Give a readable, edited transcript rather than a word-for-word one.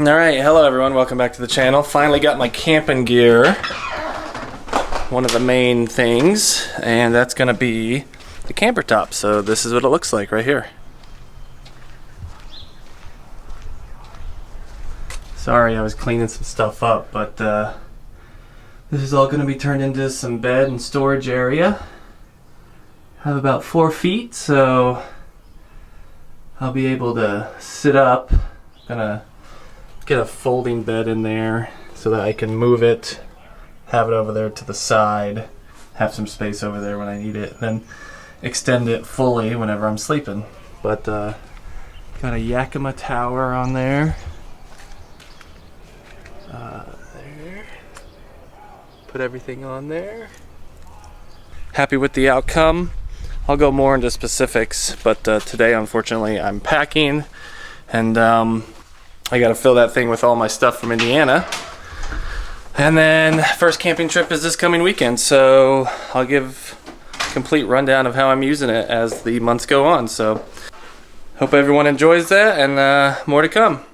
Alright, hello everyone, welcome back to the channel. Finally got my camping gear, one of the main things, and that's going to be the camper top. So this is what it looks like right here. Sorry, I was cleaning some stuff up, but this is all going to be turned into some bed and storage area. I have about 4 feet, so I'll be able to sit up. I'm gonna get a folding bed in there so that I can move it, have it over there to the side, have some space over there when I need it, and then extend it fully whenever I'm sleeping. But got a Yakima tower on there. There. Put everything on there. Happy with the outcome. I'll go more into specifics, but today unfortunately I'm packing, and I gotta fill that thing with all my stuff from Indiana. And then first camping trip is this coming weekend, so I'll give a complete rundown of how I'm using it as the months go on. So hope everyone enjoys that, and more to come.